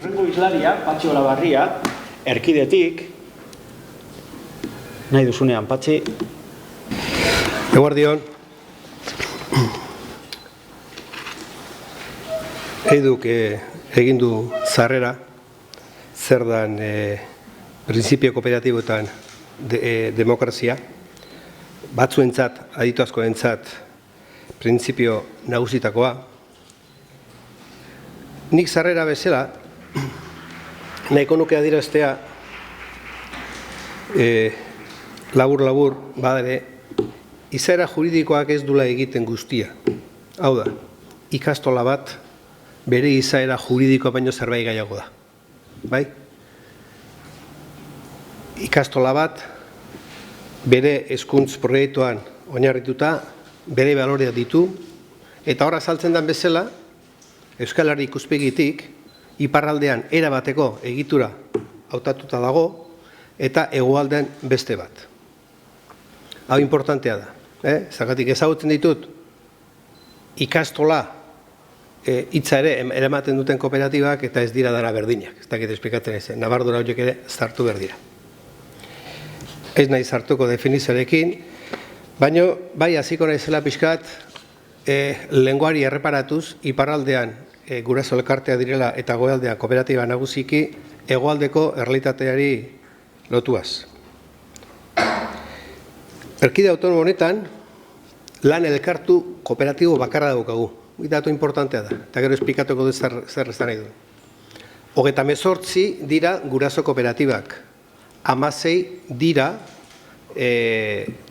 Urrengo islaria, Patxi Olabarria, Erkidetik, nahi duzunean, Patxi. Eguardion. Eiduk egin du zarrera, zer dan printzipio kooperatiboetan demokrazia, batzuentzat, aditu askoentzat, printzipio nagusitakoa. Nik zarrera bezala, nahiko nuke adieraztea labur-labur, badare, izaera juridikoak ez dula egiten guztia. Hau da, ikastola bat bere izaera juridikoa baino zerbait gehiago da. Bai? Ikastola bat bere hezkuntz proiektuan oinarrituta, bere baloreak ditu, eta hor azaltzen den bezala, Euskal Herri ikuspegitik, iparraldean erabateko egitura hautatuta dago, eta hegoaldean beste bat. Hau importantea da. Zergatik ezagutzen ditut, ikastola hitza ere eramaten duten kooperatibak eta ez dira dara berdinak. Ez dakit esplikatzen ez, nabardura horiek ere zartu berdira. Ez nahi zartuko definizioarekin, baina bai hasiko naizela pixkat lenguari erreparatuz, iparraldean guraso elkartea direla eta goaldean kooperatiba nagusiki hegoaldeko errealitateari lotuaz. Erkide autonomo honetan, lan elkartu kooperatibo bakarra daukagu. Datu importantea da, eta gero esplikatuko dut zer ez da nahi du. 38 dira guraso kooperatibak, 16 dira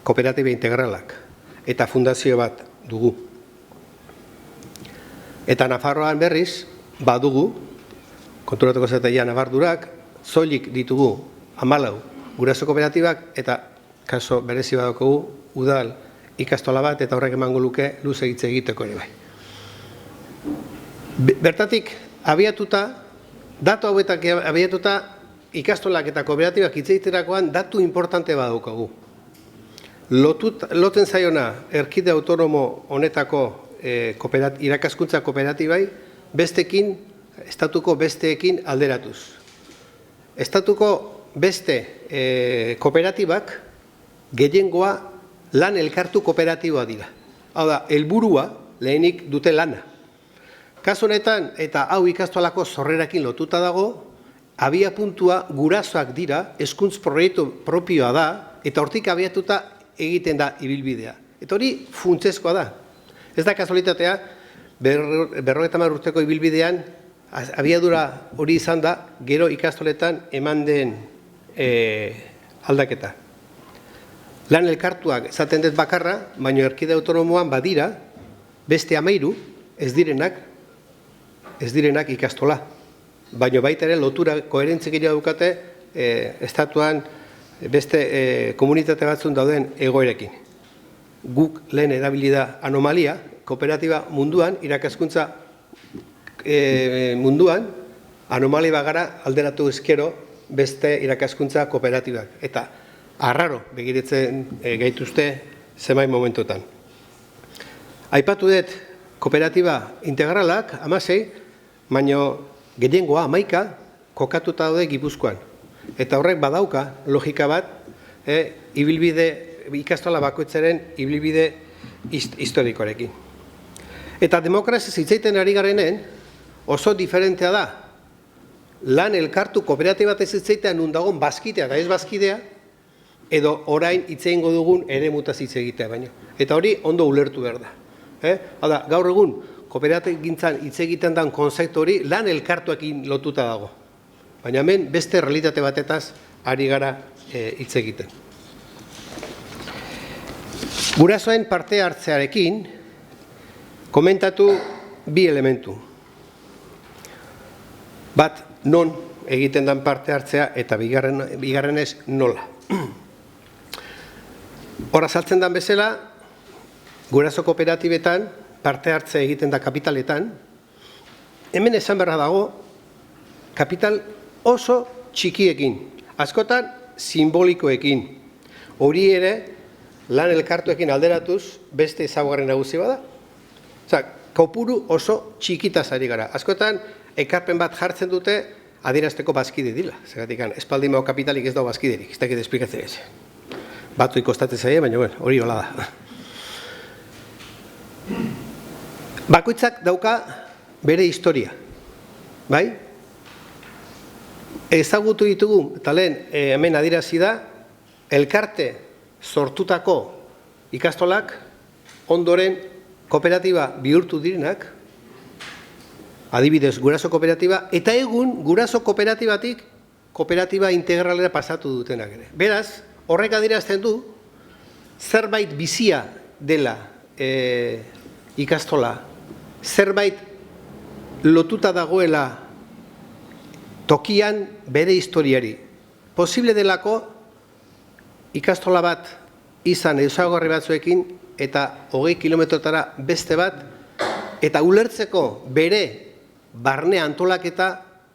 kooperatiba integralak, eta fundazio bat dugu. Eta Nafarroan berriz, badugu, konturatuko zatea nabardurak, soilik ditugu 14 guraso kooperatibak, eta kaso berezi badugu udal ikastola bat, eta horrek emango luke luze hitz egiteko ere bai. Bertatik, abiatuta, datu hauetak abiatuta, ikastolak eta kooperatibak hitz egiterakoan datu importante badaukagu. Lotzen zaiona erkide autonomo honetako irakaskuntza kooperatibai, bestekin, estatuko besteekin alderatuz. Estatuko beste kooperatibak gehiengoa lan elkartu kooperatiboa dira. Hau da, helburua lehenik dute lana. Kasu honetan, eta hau ikastolako sorrerakin lotuta dago, abia puntua gurasoak dira, hezkuntz proiektu propioa da, eta hortik abiatuta egiten da ibilbidea. Eta hori funtsezkoa da. Ez da kasualitatea, 50 urteko ibilbidean, abiadura hori izan da, gero ikastoletan eman den aldaketa. Lan elkartuak esaten dut bakarra, baina erkide autonomoan badira, beste 13 ez direnak ikastola. Baina baita ere lotura koherentzikia daukate estatuan beste komunitate batzun dauden egoerekin. Guk lehen erabili da anomalia, kooperatiba munduan, irakaskuntza munduan, anomalia bagara alderatu ezkero beste irakaskuntza kooperatibak. Eta arraro begiratzen gaituzte zenbait momentutan. Aipatu dut kooperatiba integralak, 16, baina gehiengoa 11 kokatuta daude Gipuzkoan. Eta horrek badauka logika bat, ibilbide ikastola bakoitzaren ibilbide historikoarekin. Eta demokrazia hitzaiten ari garenen oso diferentea da. Lan elkartu kooperatiba bat ez hitzaiten nun dagoen bazkidea eta ez bazkidea, edo orain hitz egingo dugun eremutaz hitz egitea baino. Eta hori ondo ulertu behar da. Hala, gaur egun kooperatibagintzan hitz egiten den konzeptu hori lan elkartuekin lotuta dago. Baina hemen beste realitate batetaz ari gara hitz egiten. Gurasoen parte hartzearekin komentatu bi elementu. Bat, non egiten den parte hartzea eta bigarrenez nola. Hor azaltzen den bezala, guraso kooperatibetan parte hartze egiten da kapitaletan, hemen esan beharra dago, kapital oso txikiekin, askotan simbolikoekin. Hori ere, lan elkartuekin alderatuz beste ezaugarri nagusi bada. Osea, kopuru oso txikitaz ari gara. Askotan, ekarpen bat jartzen dute adierazteko bazkide dila. Zergatik, espaldin bau kapitalik ez dago bazkiderik, ez dakit esplikatzen ez. Batzuik kostatzen zaie, baina hori hola da. Bakoitzak dauka bere historia, bai? Ezagutu ditugu, eta lehen hemen adierazi da, elkarte sortutako ikastolak ondoren kooperatiba bihurtu direnak, adibidez guraso kooperatiba, eta egun guraso kooperatibatik kooperatiba integralera pasatu dutenak ere. Beraz, horrek adierazten du, zerbait bizia dela ikastola, zerbait lotuta dagoela tokian bere historiari. Posible delako ikastola bat izan ezaugarri batzuekin eta 20 kilometrotara beste bat, eta ulertzeko bere barne antolaketa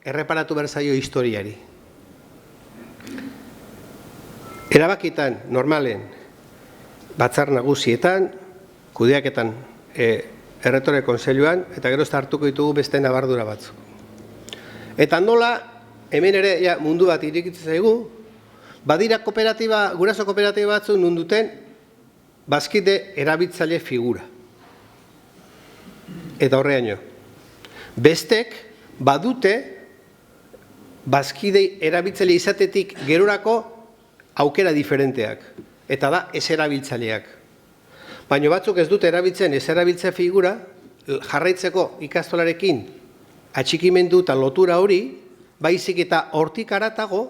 erreparatu behar zaio historiari. Erabakitan, normalen, batzar nagusietan, kudeaketan erretore kontseiluan, eta gero hartuko ditugu beste nabardura batzuk. Eta nola, hemen ere mundu bat irikitzen zaigu, badira kooperatiba, guraso kooperatiba batzu nun duten bazkide erabiltzaile figura. Eta horreaino. Bestek badute bazkide erabiltzaile izatetik gerorako aukera diferenteak. Eta da ez erabiltzaileak. Baina batzuk ez dute erabiltzen ez erabiltzea figura, jarraitzeko ikastolarekin atxikimendu eta lotura hori, baizik eta hortik haratago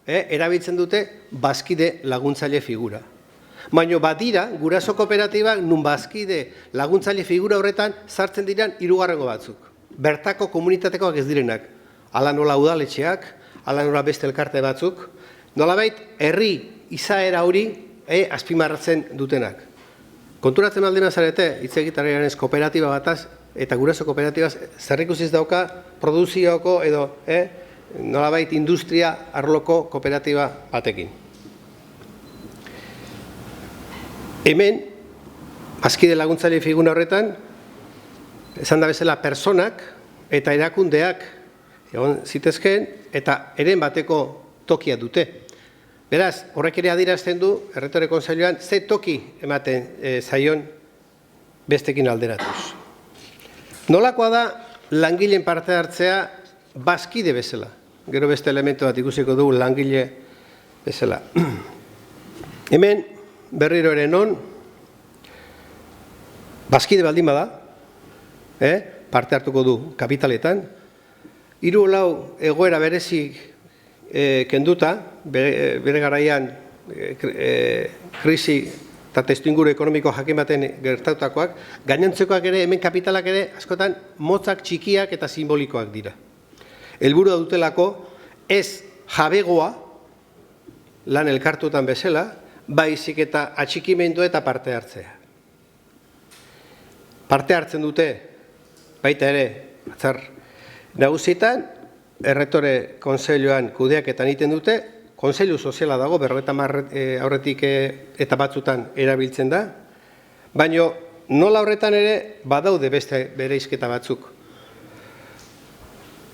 erabiltzen dute bazkide laguntzaile figura. Baina badira, guraso kooperatibak nun bazkide laguntzaile figura horretan sartzen diren hirugarrengo batzuk. Bertako komunitatekoak ez direnak. Hala nola udaletxeak, hala nola beste elkarte batzuk, nolabait herri izaera hori azpimarratzen dutenak. Konturatzen aldena zarete, hitz egitaren ez kooperatiba bataz, eta guraso kooperatibaz zerrikusiz dauka produzioko edo nolabait industria arloko kooperatiba batekin. Hemen, bazkide laguntzaile figura horretan, esan da bezala personak eta erakundeak egon zitezkeen eta eren bateko tokia dute. Beraz, horrek ere adierazten du, erretore kontseiluan, ze toki ematen zaion bestekin alderatuz. Nolakoa da langileen parte hartzea bazkide bezala. Gero beste elementu bat ikusiko dugu langile bezala. Hemen, berriro ere non, bazkide baldin bada, parte hartuko du kapitaletan, 3-4 egoera berezik kenduta, bere garaian krisi eta testuinguru ekonomiko jakin baten gertatutakoak, gainantzekoak ere, hemen kapitalak ere, askotan motzak txikiak eta simbolikoak dira. Helburua dutelako ez jabegoa, lan elkartutan bezala, baizik eta atxikimendu eta parte hartzea. Parte hartzen dute, baita ere, batzar nagusietan, erretore kontseiluan kudeaketan egiten dute, kontseilu soziala dago, 50 aurretik eta batzutan erabiltzen da, baina nola horretan ere badaude beste bereizketa batzuk.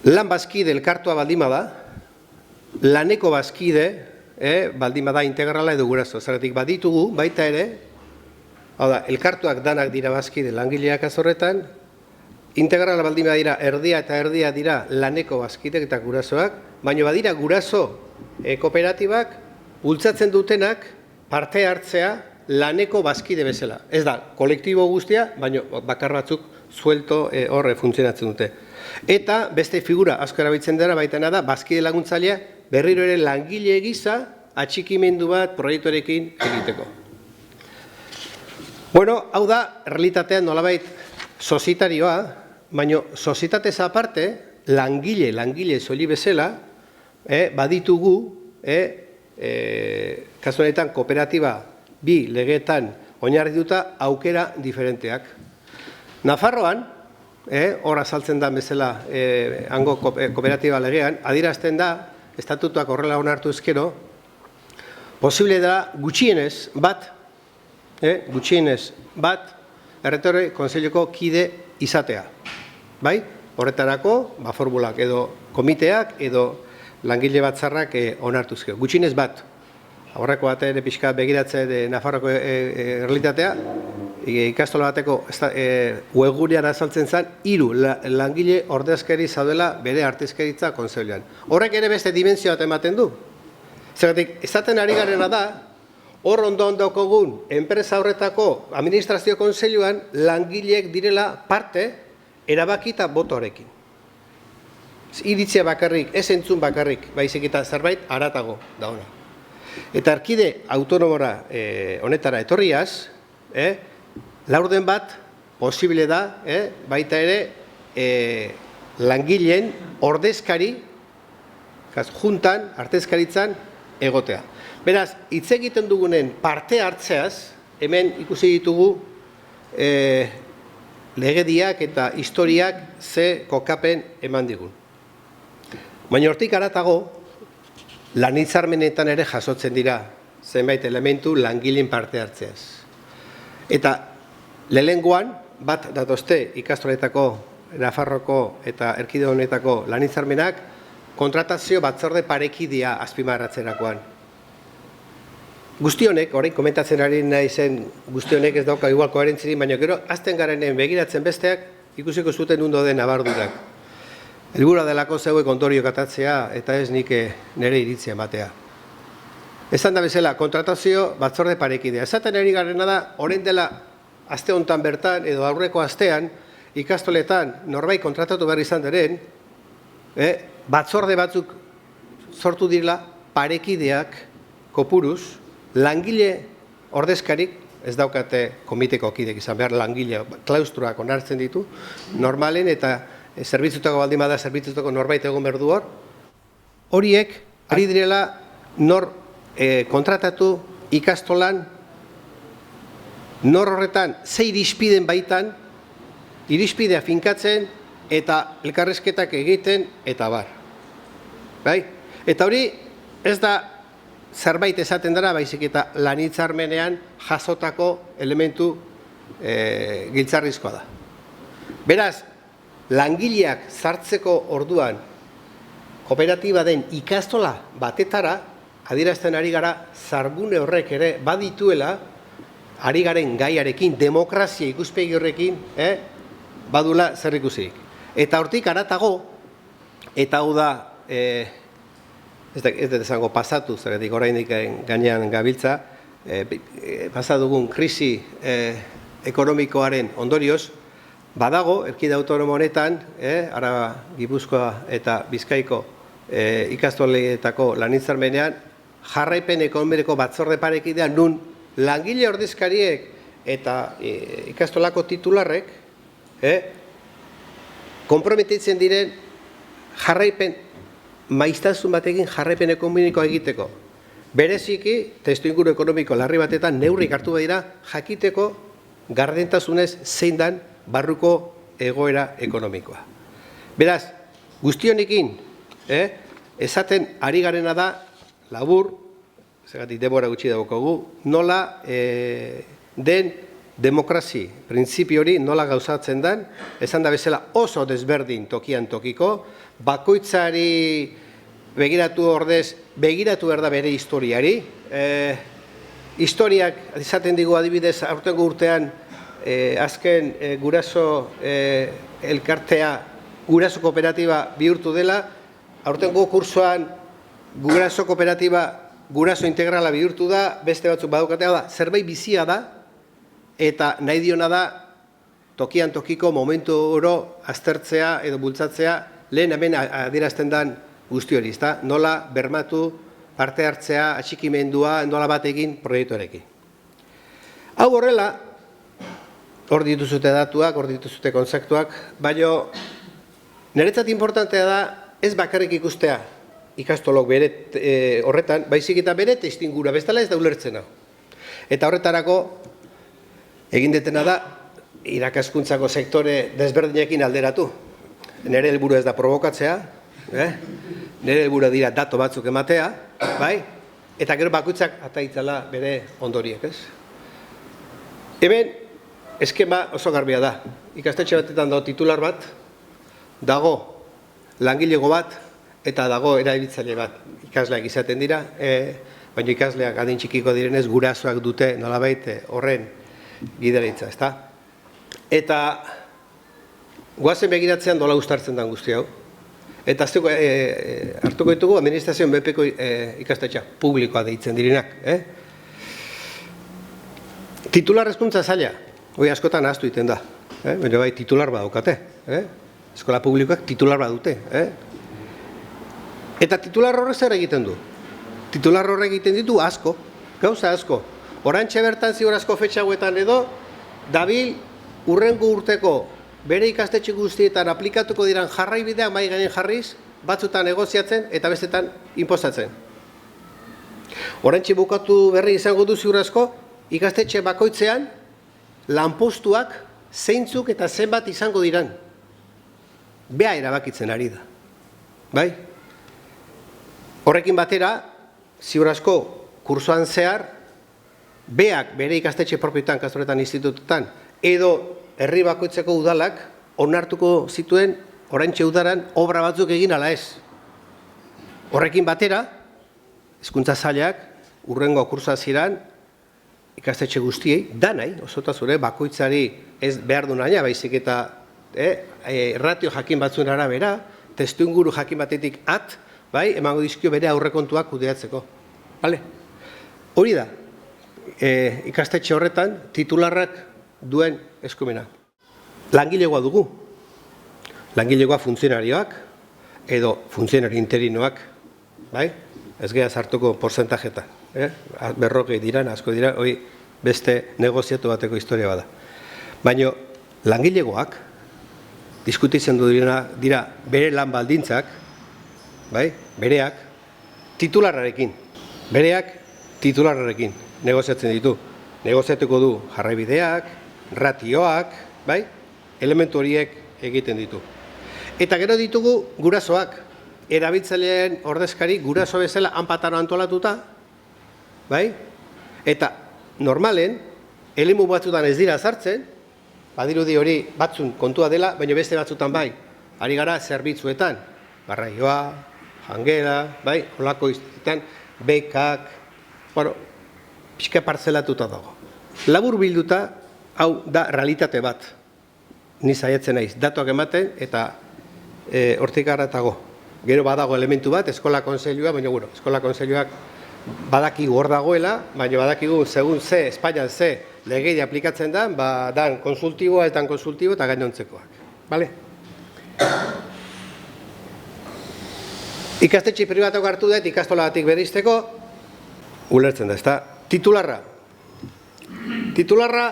Lan bazkide elkartua baldin bada, laneko bazkide baldin bada integrala edo guraso, zergatik baditugu baita ere, hau da, elkartuak danak dira bazkide langileak azorretan, integrala baldin badira erdia eta erdia dira laneko bazkideak eta gurasoak, baina badira guraso kooperatibak bultzatzen dutenak parte hartzea laneko bazkide bezala. Ez da, kolektibo guztia, baina bakar batzuk suelto horre funtzionatzen dute. Eta beste figura asko erabiltzen dara baitena da, bazkide laguntzailea berriro ere langile gisa atxikimendu bat proiektuarekin egiteko. Bueno, hau da, realitatean nolabait sozietarioa, baina sozietatez aparte, langile soili bezala, baditugu, kasu honetan kooperatiba bi legeetan oinarrituta aukera diferenteak. Nafarroan, hor azaltzen da bezala hango kooperatiba legean, adierazten da, estatutuak horrela onartu ezkero, posible da gutxienez bat gutxienez bat, erretore kontseiluko kide izatea. Bai? Horretarako, formulak edo komiteak edo langile batzarrak onartuzkeo. Gutxienez bat. Horreko batean pixka begiratzea Nafarroko errealitatea, ikastola bateko webgunean azaltzen zen, 3 langile ordezkari zaudela bere artezkaritza kontseiluan. Horrek ere beste dimentsio bat ematen du. Zergatik, esaten ari garena da, hor ondo-ondokogun enpresa horretako administrazio kontseiluan langileek direla parte erabaki eta botoarekin. Iritzia bakarrik, ez entzun bakarrik, baizik eta zerbait haratago da ona. Eta erkide autonomora honetara etorriaz, laurden bat posible da, baita ere langileen ordezkari, juntan, artezkaritzan egotea. Beraz, hitz egiten dugunen parte hartzeaz, hemen ikusi ditugu legediak eta historiak ze kokapen eman digun. Baina hortik haratago, lan hitzarmenetan ere jasotzen dira zenbait elementu langileen parte hartzeaz. Eta lehengoan bat datozte ikastoletako, Nafarroko eta erkide honetako lan hitzarmenak kontratazio batzorde parekidea azpimarratzerakoan. Guztionek, orain komentatzen ari naizen guztionek ez dauka igual koherentzirik, baina gero azten garenen begiratzen besteak ikusiko zuten ondo den nabardurak. Helburua delako zeuek ondoriok atatzea eta ez nik nire iritzia ematea. Esan da bezala, kontratazio batzorde parekidea. Esaten ari garena da, orain dela aste hontan bertan edo aurreko astean ikastoletan norbait kontratatu behar izan diren, batzorde batzuk sortu direla parekideak kopuruz, langile ordezkarik, ez daukate komiteko kidek izan behar, langile klaustruak onartzen ditu, normalen eta zerbitzutako baldin bada zerbitzutako norbait egon behar du hor, horiek ari direla nor kontratatu ikastolan, nor horretan ze irizpiden baitan, irizpidea finkatzen eta elkarrezketak egiten eta bar. Bai? Eta hori ez da zerbait esaten dara, baizik eta lan hitzarmenean jasotako elementu giltzarrizkoa da. Beraz, langileak sartzeko orduan kooperatiba den ikastola batetara, adierazten ari gara, zarbune horrek ere badituela, ari garen gaiarekin, demokrazia ikuspegi horrekin, badula zer ikusirik. Eta hortik haratago, eta hau da, ez dut esango pasatu, zergatik oraindik gainean gabiltza, pasadugun krisi ekonomikoaren ondorioz, badago, erkide autonomo honetan, Araba, Gipuzkoa eta Bizkaiko ikastoletako lan hitzarmenean, jarraipen ekonomiko batzorde parekidea nun langile ordezkariek eta ikastolako titularrek konprometitzen diren jarraipen maiztasun batekin jarraipen ekonomikoa egiteko. Bereziki, testuinguru ekonomiko larri batetan neurrik hartu badira jakiteko gardentasunez zein dan barruko egoera ekonomikoa. Beraz, guztionekin, esaten ari garena da, labur, zergatik denbora gutxi daukagu, nola den demokrazi printzipio hori nola gauzatzen den, esan da bezala oso desberdin tokian tokiko, bakoitzari begiratu ordez, begiratu behar da bere historiari. Historiak, esaten digu adibidez, aurtengo urtean, azken guraso elkartea, guraso kooperatiba bihurtu dela, aurtengo kursoan guraso kooperatiba, guraso integrala bihurtu da, beste batzuk badaukatea da, zerbait bizia da, eta nahi diona da, tokian tokiko momentu oro aztertzea edo bultzatzea, lehen hemen adierazten den guzti hori, nola bermatu parte hartzea, atxikimendua, nola bat egin proiektuarekin. Hau horrela, hor dituzute datuak, hor dituzute kontzeptuak, baina niretzat importantea da ez bakarrik ikustea ikastolok bere horretan, baizik eta bere testingura, bestela ez da ulertzen hau. Eta horretarako egin detena da irakaskuntzako sektore desberdinekin alderatu. Nire helburu ez da provokatzea, nire helburu dira datu batzuk ematea, bai? Eta gero bakoitzak ataitzala bere ondoriek, ez? Hemen, eskema oso garbia da. Ikastetxe batetan dago titular bat, dago langilego bat, eta dago erabiltzaile bat. Ikasleak izaten dira, baina ikasleak adin txikiko direnez gurasoak dute nolabait horren gidaritza, ezta? Eta goazen begiratzean dola uztartzen den guzti hau. Eta hartuko ditugu administrazioen BPko ikastetxa publikoa deitzen direnak. Titular hezkuntza zaila, hori askotan ahaztu egiten da. Baina bai titular badaukate. Eskola publikoak titular badute. Eta titular horrek zer egiten du? Titular horrek egiten ditu asko, gauza asko. Orantxe bertan ziur asko fetxauetan edo, dabil urrengo urteko bere ikastetxe guztietan aplikatuko diran jarraibideak mai gainen jarriz, batzutan negoziatzen eta bestetan inposatzen. Orantxe bukatu berri izango du ziur asko, ikastetxe bakoitzean lanpostuak zeintzuk eta zenbat izango diran. Bea erabakitzen ari da. Bai? Horrekin batera, ziur asko, kursoan zehar, beak bere ikastetxe propioetan, kastoretan, institututan, edo herri bakoitzeko udalak onartuko zituen oraintxe udaran obra batzuk egin ala ez. Horrekin batera, hezkuntza sailak urrengo kursoa ziran ikastetxe guztiei, danai, osotazure, bakoitzari ez behar du naina, baizik eta ratio jakin batzuen arabera, testuinguru jakin batetik bai, emango dizkio bere aurrekontuak kudeatzeko. Bale? Hori da, ikastetxe horretan titularrak duen eskumena. Langilegoa dugu. Langilegoa funtzionarioak edo funtzionari interinoak, bai? Ez geha sartuko porzentajeta. Berrogei diran, asko dira, hori beste negoziatu bateko historia bada. Baina langilegoak diskutitzen dira bere lan baldintzak, bai? Bereak titularrarekin negoziatzen ditu. Negoziatuko du jarraibideak, ratioak, bai? Elementu horiek egiten ditu. Eta gero ditugu gurasoak, erabiltzaileen ordezkari guraso bezala hanpataro antolatuta, bai? Eta normalen, elemu batzutan ez dira sartzen, badirudi hori batzun kontua dela, baina beste batzutan bai, ari gara zerbitzuetan, barraioa, jangela, bai, holako iztetan, bekak, bueno, pixka partzelatuta dago. Labur bilduta, hau da realitate bat, ni saiatzen naiz, datuak ematen eta hortik haratago. Gero badago elementu bat, eskola konseilua, baina gero, eskola konseiluak badakigu hor dagoela, baina badakigu segun ze, Espainian ze, legei aplikatzen da, dan konsultiboa eta konsultibo eta gainontzekoak. Bale? Ikastetxe pribatok hartu dut, ikastola batik berrizteko, ulertzen da, ezta? Titularra. Titularra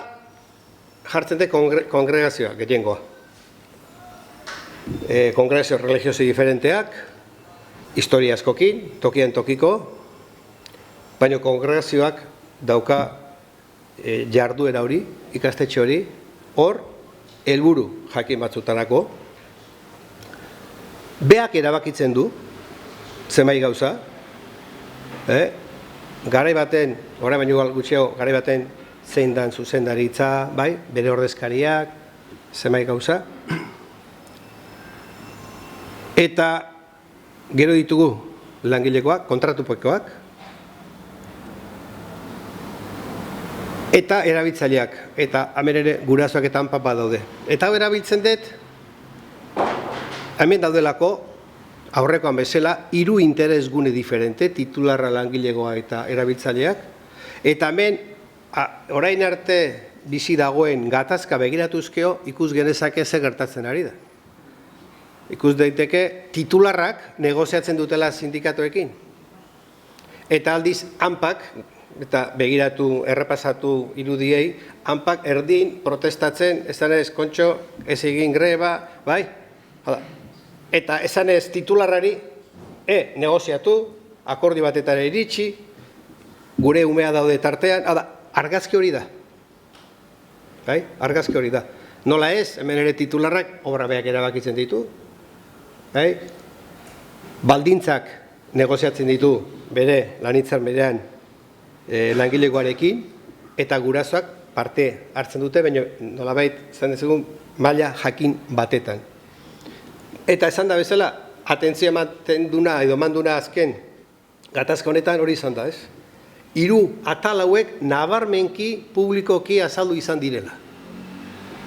jartzen dut kongregazioa, gehiengoa. Kongregazio religiosi diferenteak, historia askokin, tokian tokiko, baina kongregazioak dauka jarduera hori, ikastetxe hori, hor, helburu jakin batzutarako, beak erabakitzen du, zenbait gauza, garai baten, orain baino gutxiago, garai baten zein dan zuzendaritza, bai, bere ordezkariak, zenbait gauza. Eta gero ditugu langilekoak, kontratupekoak, eta erabiltzaileak, eta hemen ere gurasoak eta hanpa badaude. Eta hau erabiltzen dut, hemen daudelako, aurrekoan bezala, 3 interesgune diferente, titularra, langilegoa eta erabiltzaileak, eta hemen, orain arte bizi dagoen gatazka begiratuzkeo, ikus genezake ze gertatzen ari da. Ikus daiteke titularrak negoziatzen dutela sindikatuekin. Eta aldiz, hanpak, eta begiratu, errepasatu irudiei, hanpak erdin protestatzen, esan ez, kontxo, ez egin greba, bai? Hala. Eta esan ez titularrari, negoziatu, akordi batetara iritsi, gure umea daude tartean, argazki hori da. Bai? Argazki hori da. Nola ez, hemen ere titularrak obra beak erabakitzen ditu. Bai? Baldintzak negoziatzen ditu bere lanitzan berean langilegoarekin, eta gurasoak parte hartzen dute, baina nolabait izan dezagun maila jakin batetan. Eta esan da bezala, atentzioa ematen duna edo manduna azken gatazka honetan hori izan da, ez? 3 atal hauek nabarmenki publikoki azaldu izan direla.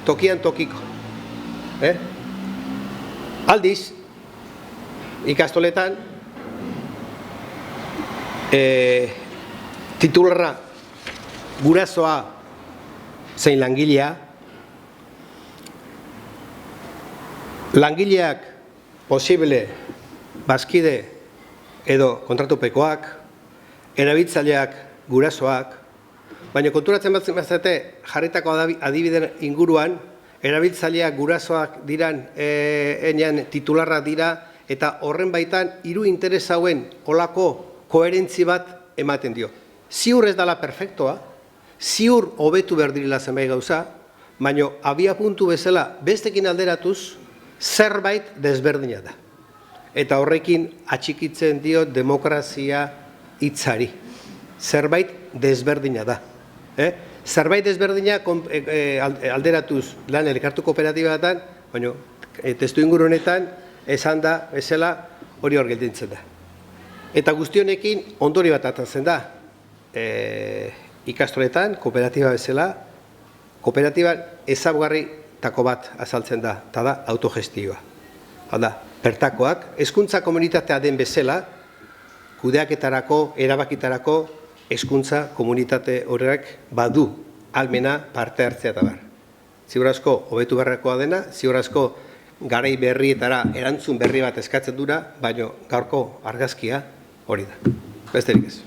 Tokian tokiko. Aldiz, ikastoletan, titularra gurasoa zein langilea, langileak posible bazkide edo kontratupekoak, erabiltzaileak gurasoak, baina konturatzen bazate jarritako adibideen inguruan, erabiltzaileak gurasoak diran enean titularrak dira, eta horren baitan 3 interes hauen olako koherentzi bat ematen dio. Ziur ez dela perfektoa, ziur hobetu behar direla zenbait gauza, baina abia puntu bezala bestekin alderatuz zerbait desberdina da. Eta horrekin atxikitzen dio demokrazia hitzari. Zerbait desberdina da. Zerbait desberdina alderatuz lan elkartu kooperatibatan, baina testu inguru honetan esan da bezala hori hor gelditzen da. Eta guztionekin ondori bat atatzen da. Ikastoletan, kooperatiba bezala, kooperatiban ezaugarritako bat azaltzen da, eta da autogestioa. Hala, bertakoak, hezkuntza komunitatea den bezala, kudeaketarako, erabakitarako, hezkuntza komunitate horrek badu ahalmena parte hartzea eta bar. Ziur asko hobetu beharrekoa dena, ziur asko garai berrietara erantzun berri bat eskatzen dura, baina gaurko argazkia hori da. Besterik ez.